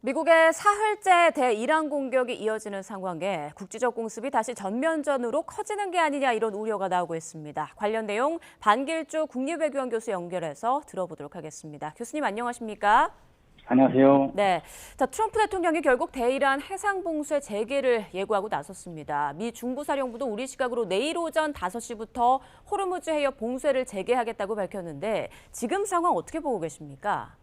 미국의 사흘째 대이란 공격이 이어지는 상황에 국제적 공습이 다시 전면전으로 커지는 게 아니냐 이런 우려가 나오고 있습니다. 관련 내용 반길주 국립외교원 교수 연결해서 들어보도록 하겠습니다. 교수님 안녕하십니까? 안녕하세요. 네, 자 트럼프 대통령이 결국 대이란 해상 봉쇄 재개를 예고하고 나섰습니다. 미 중부사령부도 우리 시각으로 내일 오전 5시부터 호르무즈 해협 봉쇄를 재개하겠다고 밝혔는데 지금 상황 어떻게 보고 계십니까?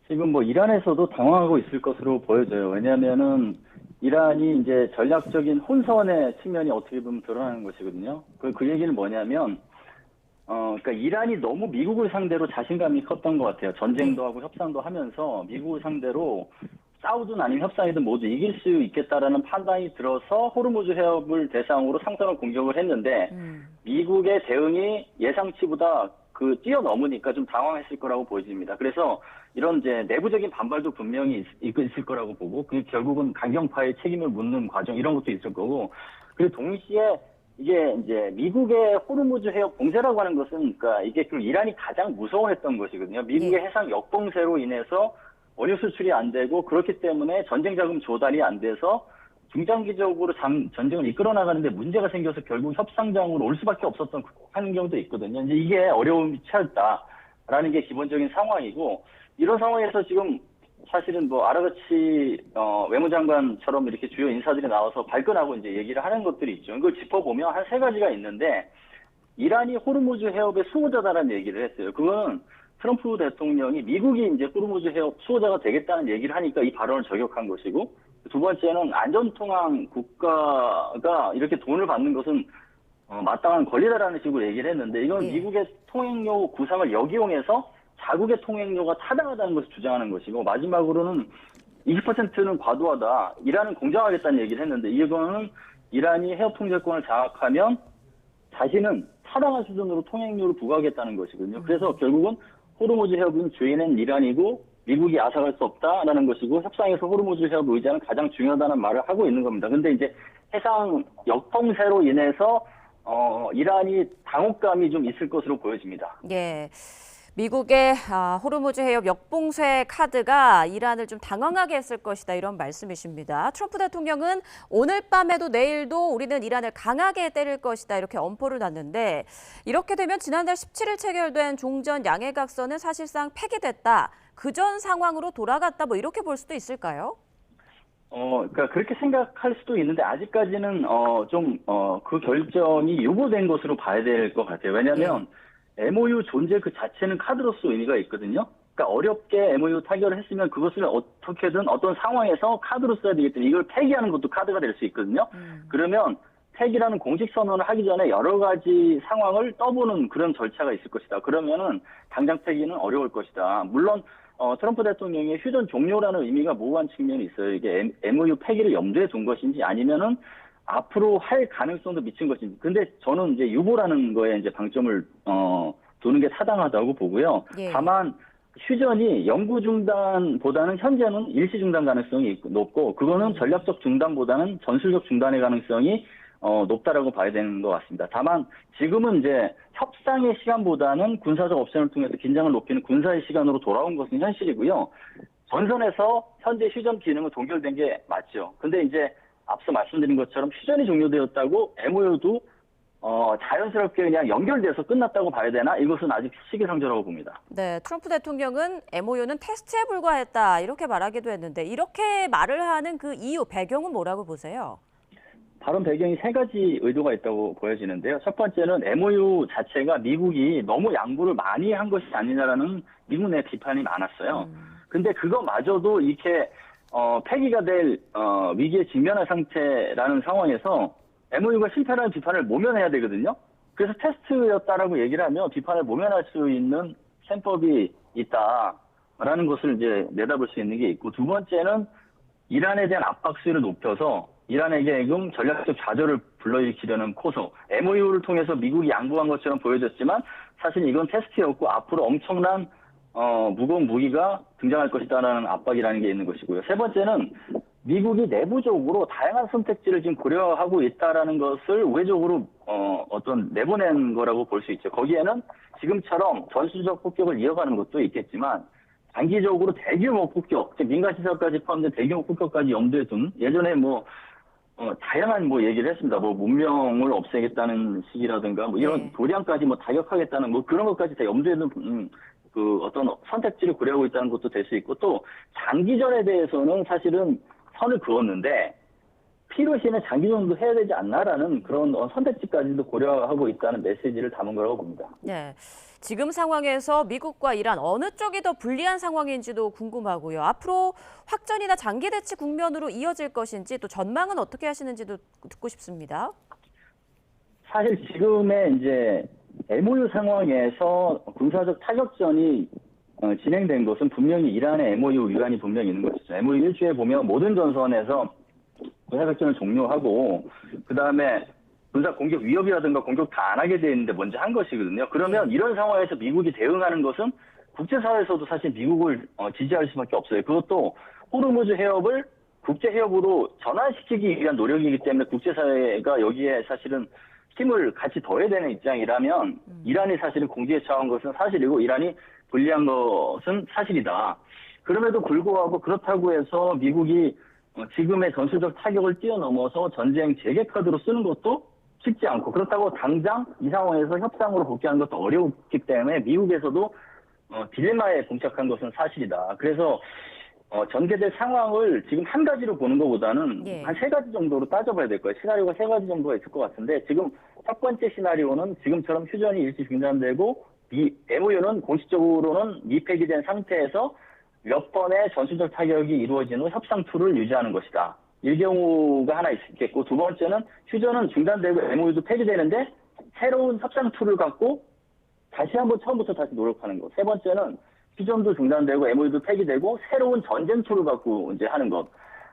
지금 이란에서도 당황하고 있을 것으로 보여져요. 왜냐하면은 이란이 이제 전략적인 혼선의 측면이 어떻게 보면 드러나는 것이거든요. 그 얘기는 뭐냐면, 그러니까 이란이 너무 미국을 상대로 자신감이 컸던 것 같아요. 전쟁도 하고 협상도 하면서 미국을 상대로 싸우든 아니면 협상이든 모두 이길 수 있겠다라는 판단이 들어서 호르무즈 해협을 대상으로 상선을 공격을 했는데 미국의 대응이 예상치보다 뛰어넘으니까 좀 당황했을 거라고 보여집니다. 그래서 이런 이제 내부적인 반발도 분명히 있을 거라고 보고, 결국은 강경파의 책임을 묻는 과정 이런 것도 있을 거고, 그리고 동시에 이게 이제 미국의 호르무즈 해협 봉쇄라고 하는 것은 그러니까 이게 이란이 가장 무서워했던 것이거든요. 미국의 해상 역봉쇄로 인해서 원유 수출이 안 되고 그렇기 때문에 전쟁 자금 조달이 안 돼서 중장기적으로 전쟁을 이끌어 나가는데 문제가 생겨서 결국 협상장으로 올 수밖에 없었던 환경도 있거든요. 이제 이게 어려움이 처했다라는 게 기본적인 상황이고, 이런 상황에서 지금 사실은 아라가치 외무장관처럼 이렇게 주요 인사들이 나와서 발끈하고 이제 얘기를 하는 것들이 있죠. 이걸 짚어보면 한 세 가지가 있는데, 이란이 호르무즈 해협의 수호자다라는 얘기를 했어요. 그건 트럼프 대통령이 미국이 이제 호르무즈 해협 수호자가 되겠다는 얘기를 하니까 이 발언을 저격한 것이고, 두 번째는 안전통항 국가가 이렇게 돈을 받는 것은 마땅한 권리다라는 식으로 얘기를 했는데, 이건 미국의 통행료 구상을 역이용해서 자국의 통행료가 타당하다는 것을 주장하는 것이고, 마지막으로는 20%는 과도하다, 이란은 공정하겠다는 얘기를 했는데, 이거는 이란이 해협 통제권을 장악하면 자신은 타당한 수준으로 통행료를 부과하겠다는 것이거든요. 그래서 결국은 호르무즈 해협은 주인은 이란이고 미국이 앗아갈 수 없다라는 것이고, 협상에서 호르무즈 해협 의자는 가장 중요하다는 말을 하고 있는 겁니다. 근데 이제 해상 역봉쇄로 인해서 이란이 당혹감이 좀 있을 것으로 보여집니다. 예. 미국의 호르무즈 해협 역봉쇄 카드가 이란을 좀 당황하게 했을 것이다 이런 말씀이십니다. 트럼프 대통령은 오늘 밤에도 내일도 우리는 이란을 강하게 때릴 것이다 이렇게 엄포를 놨는데, 이렇게 되면 지난달 17일 체결된 종전 양해각서는 사실상 폐기됐다, 그전 상황으로 돌아갔다 이렇게 볼 수도 있을까요? 그러니까 그렇게 생각할 수도 있는데, 아직까지는 그 결정이 유보된 것으로 봐야 될 것 같아요. 왜냐하면 MOU 존재 그 자체는 카드로서 의미가 있거든요. 그러니까 어렵게 MOU 타결을 했으면 그것을 어떻게든 어떤 상황에서 카드로 써야 되기 때문에 이걸 폐기하는 것도 카드가 될 수 있거든요. 그러면 폐기라는 공식 선언을 하기 전에 여러 가지 상황을 떠보는 그런 절차가 있을 것이다. 그러면은 당장 폐기는 어려울 것이다. 물론 트럼프 대통령의 휴전 종료라는 의미가 모호한 측면이 있어요. 이게 MOU 폐기를 염두에 둔 것인지 아니면은 앞으로 할 가능성도 미친 것인지. 근데 저는 이제 유보라는 거에 이제 방점을 두는 게 타당하다고 보고요. 다만 휴전이 영구 중단보다는 현재는 일시 중단 가능성이 높고, 그거는 전략적 중단보다는 전술적 중단의 가능성이 높다라고 봐야 되는 것 같습니다. 다만 지금은 이제 협상의 시간보다는 군사적 옵션을 통해서 긴장을 높이는 군사의 시간으로 돌아온 것은 현실이고요. 전선에서 현재 휴전 기능은 동결된 게 맞죠. 근데 이제 앞서 말씀드린 것처럼 휴전이 종료되었다고 MOU도 자연스럽게 그냥 연결돼서 끝났다고 봐야 되나? 이것은 아직 시기상조라고 봅니다. 네, 트럼프 대통령은 MOU는 테스트에 불과했다 이렇게 말하기도 했는데, 이렇게 말을 하는 그 이유, 배경은 뭐라고 보세요? 다른 배경이 세 가지 의도가 있다고 보여지는데요. 첫 번째는 MOU 자체가 미국이 너무 양보를 많이 한 것이 아니냐라는 미국 내 비판이 많았어요. 근데 그거마저도 이렇게 폐기가 될 위기에 직면한 상태라는 상황에서 MOU가 실패라는 비판을 모면해야 되거든요. 그래서 테스트였다라고 얘기를 하면 비판을 모면할 수 있는 셈법이 있다라는 것을 이제 내다볼 수 있는 게 있고, 두 번째는 이란에 대한 압박 수위를 높여서 이란에게 전략적 좌절을 불러일으키려는 코소. MOU를 통해서 미국이 양보한 것처럼 보여졌지만 사실 이건 테스트였고 앞으로 엄청난 무거운 무기가 등장할 것이다라는 압박이라는 게 있는 것이고요. 세 번째는 미국이 내부적으로 다양한 선택지를 지금 고려하고 있다라는 것을 우회적으로 내보낸 거라고 볼 수 있죠. 거기에는 지금처럼 전술적 폭격을 이어가는 것도 있겠지만 장기적으로 대규모 폭격, 즉 민간시설까지 포함된 대규모 폭격까지 염두에 둔 예전에 다양한 얘기를 했습니다. 문명을 없애겠다는 식이라든가 이런 네. 도량까지 타격하겠다는 그런 것까지 다 염두에 둔 어떤 선택지를 고려하고 있다는 것도 될 수 있고 또 장기전에 대해서는 사실은 선을 그었는데 필요시에는 장기전도 해야 되지 않나라는 그런 선택지까지도 고려하고 있다는 메시지를 담은 거라고 봅니다. 네. 지금 상황에서 미국과 이란 어느 쪽이 더 불리한 상황인지도 궁금하고요. 앞으로 확전이나 장기 대치 국면으로 이어질 것인지 또 전망은 어떻게 하시는지도 듣고 싶습니다. 사실 지금의 이제 MOU 상황에서 군사적 타격전이 진행된 것은 분명히 이란의 MOU 위반이 분명히 있는 것이죠. MOU 1조에 보면 모든 전선에서 군사작전을 종료하고 그다음에 군사 공격 위협이라든가 공격 다 안 하게 돼 있는데 먼저 한 것이거든요. 그러면 이런 상황에서 미국이 대응하는 것은 국제사회에서도 사실 미국을 지지할 수밖에 없어요. 그것도 호르무즈 해협을 국제 해협으로 전환시키기 위한 노력이기 때문에 국제사회가 여기에 사실은 힘을 같이 더해야 되는 입장이라면 이란이 사실은 공지에 처한 것은 사실이고 이란이 불리한 것은 사실이다. 그럼에도 불구하고 그렇다고 해서 미국이 지금의 전술적 타격을 뛰어넘어서 전쟁 재개 카드로 쓰는 것도 쉽지 않고 그렇다고 당장 이 상황에서 협상으로 복귀하는 것도 어렵기 때문에 미국에서도 딜레마에 봉착한 것은 사실이다. 그래서 전개될 상황을 지금 한 가지로 보는 것보다는 예. 한 세 가지 정도로 따져봐야 될 거예요. 시나리오가 세 가지 정도가 있을 것 같은데 지금 첫 번째 시나리오는 지금처럼 휴전이 일시 중단되고 MOU는 공식적으로는 미폐기 된 상태에서 몇 번의 전술적 타격이 이루어진 후 협상 툴을 유지하는 것이다. 이 경우가 하나 있겠고 두 번째는 휴전은 중단되고 MOU도 폐기되는데 새로운 협상 툴을 갖고 다시 한번 처음부터 다시 노력하는 것. 세 번째는 휴전도 중단되고 MOU도 폐기되고 새로운 전쟁 툴을 갖고 이제 하는 것.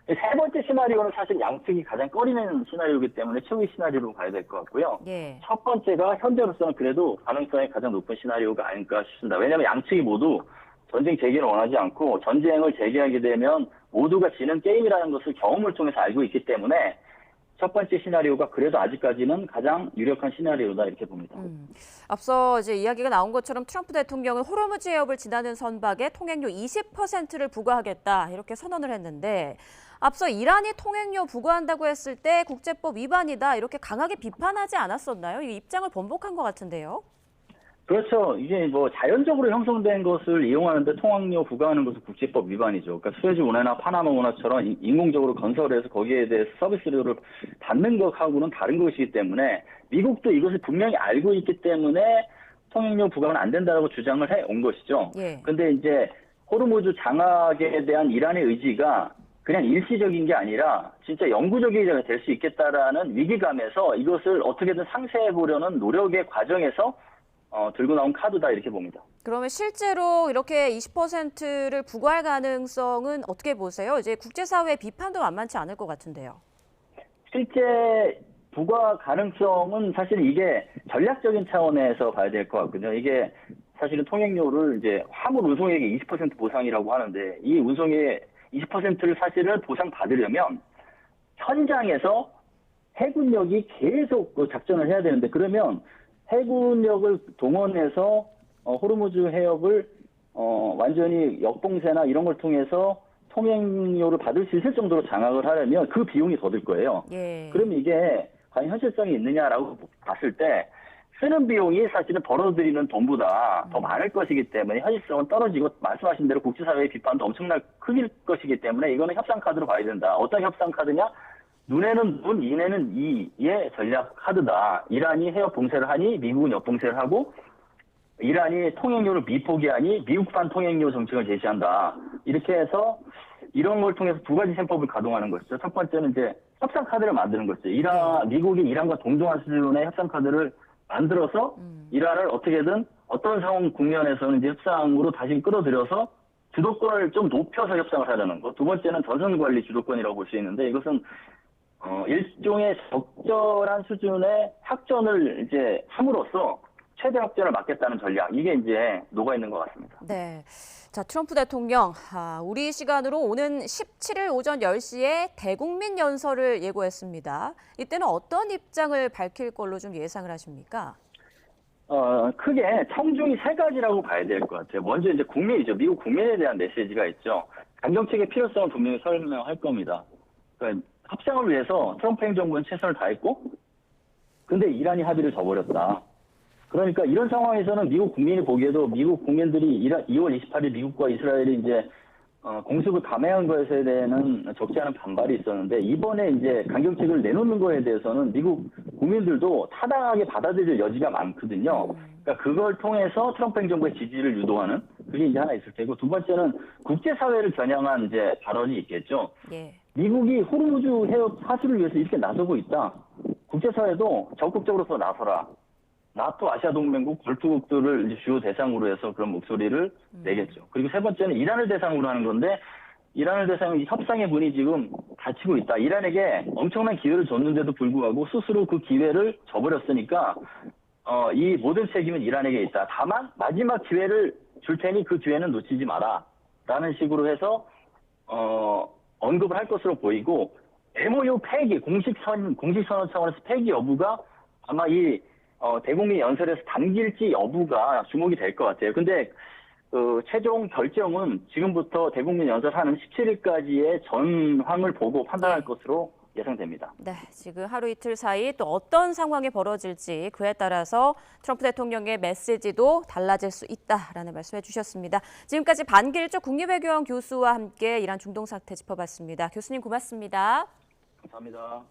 세 번째 시나리오는 사실 양측이 가장 꺼리는 시나리오이기 때문에 최후의 시나리오로 가야 될 것 같고요. 예. 첫 번째가 현재로서는 그래도 가능성이 가장 높은 시나리오가 아닐까 싶습니다. 왜냐하면 양측이 모두 전쟁 재개를 원하지 않고 전쟁을 재개하게 되면 모두가 지는 게임이라는 것을 경험을 통해서 알고 있기 때문에 첫 번째 시나리오가 그래도 아직까지는 가장 유력한 시나리오다 이렇게 봅니다. 앞서 이제 이야기가 나온 것처럼 트럼프 대통령은 호르무즈 해협을 지나는 선박에 통행료 20%를 부과하겠다 이렇게 선언을 했는데 앞서 이란이 통행료 부과한다고 했을 때 국제법 위반이다 이렇게 강하게 비판하지 않았었나요? 이 입장을 번복한 것 같은데요. 그렇죠. 이게 자연적으로 형성된 것을 이용하는데 통행료 부과하는 것은 국제법 위반이죠. 그러니까 수에즈 운하나 파나마 운하처럼 인공적으로 건설해서 거기에 대해서 서비스료를 받는 것하고는 다른 것이기 때문에 미국도 이것을 분명히 알고 있기 때문에 통행료 부과는 안 된다고 주장을 해온 것이죠. 예. 근데 이제 호르무즈 장악에 대한 이란의 의지가 그냥 일시적인 게 아니라 진짜 영구적이 될 수 있겠다라는 위기감에서 이것을 어떻게든 상쇄해 보려는 노력의 과정에서 들고 나온 카드다 이렇게 봅니다. 그러면 실제로 이렇게 20%를 부과할 가능성은 어떻게 보세요? 이제 국제사회 비판도 만만치 않을 것 같은데요. 실제 부과 가능성은 사실 이게 전략적인 차원에서 봐야 될 것 같거든요. 이게 사실은 통행료를 이제 화물 운송액의 20% 보상이라고 하는데 이 운송의 20%를 사실은 보상받으려면 현장에서 해군력이 계속 작전을 해야 되는데 그러면 해군력을 동원해서 호르무즈 해협을 완전히 역봉쇄나 이런 걸 통해서 통행료를 받을 수 있을 정도로 장악을 하려면 그 비용이 더 들 거예요. 예. 그럼 이게 과연 현실성이 있느냐라고 봤을 때 쓰는 비용이 사실은 벌어들이는 돈보다 더 많을 것이기 때문에 현실성은 떨어지고 말씀하신 대로 국제사회의 비판도 엄청날 크길 것이기 때문에 이거는 협상 카드로 봐야 된다. 어떤 협상 카드냐? 눈에는 눈, 이에는 이의 전략 카드다. 이란이 해협 봉쇄를 하니 미국은 역봉쇄를 하고 이란이 통행료를 미포기하니 미국판 통행료 정책을 제시한다. 이렇게 해서 이런 걸 통해서 두 가지 셈법을 가동하는 것이죠. 첫 번째는 이제 협상 카드를 만드는 것이죠. 미국이 이란과 동등한 수준의 협상 카드를 만들어서 이란을 어떻게든 어떤 상황 국면에서는 이제 협상으로 다시 끌어들여서 주도권을 좀 높여서 협상을 하려는 것. 두 번째는 전선 관리 주도권이라고 볼 수 있는데 이것은 일종의 적절한 수준의 확전을 이제 함으로써 최대 확전을 막겠다는 전략. 이게 이제 녹아 있는 것 같습니다. 네. 자, 트럼프 대통령, 우리 시간으로 오는 17일 오전 10시에 대국민 연설을 예고했습니다. 이때는 어떤 입장을 밝힐 걸로 좀 예상을 하십니까? 크게 청중이 세 가지라고 봐야 될 것 같아요. 먼저 이제 국민이죠. 미국 국민에 대한 메시지가 있죠. 강경책의 필요성을 분명히 설명할 겁니다. 그러니까 협상을 위해서 트럼프 행정부는 최선을 다했고, 근데 이란이 합의를 저버렸다. 그러니까 이런 상황에서는 미국 국민이 보기에도 미국 국민들이 2월 28일 미국과 이스라엘이 이제 공습을 감행한 것에 대해서는 적지 않은 반발이 있었는데, 이번에 이제 강경책을 내놓는 거에 대해서는 미국 국민들도 타당하게 받아들일 여지가 많거든요. 그러니까 그걸 통해서 트럼프 행정부의 지지를 유도하는 그게 이제 하나 있을 테고, 두 번째는 국제사회를 겨냥한 이제 발언이 있겠죠. 예. 미국이 호르무즈 해협 하수를 위해서 이렇게 나서고 있다. 국제사회도 적극적으로 더 나서라. 나토, 아시아동맹국, 걸프국들을 이제 주요 대상으로 해서 그런 목소리를 내겠죠. 그리고 세 번째는 이란을 대상으로 하는 건데, 이란을 대상으로 이 협상의 문이 지금 닫히고 있다. 이란에게 엄청난 기회를 줬는데도 불구하고 스스로 그 기회를 저버렸으니까 이 모든 책임은 이란에게 있다. 다만 마지막 기회를 줄 테니 그 기회는 놓치지 마라. 라는 식으로 해서 언급을 할 것으로 보이고, MOU 폐기, 공식선언 차원에서 폐기 여부가 아마 이 대국민 연설에서 담길지 여부가 주목이 될 것 같아요. 근데 최종 결정은 지금부터 대국민 연설하는 17일까지의 전황을 보고 판단할 것으로 예상됩니다. 네, 지금 하루 이틀 사이 또 어떤 상황이 벌어질지 그에 따라서 트럼프 대통령의 메시지도 달라질 수 있다라는 말씀해 주셨습니다. 지금까지 반길조 국립외교원 교수와 함께 이란 중동 사태 짚어봤습니다. 교수님 고맙습니다. 감사합니다.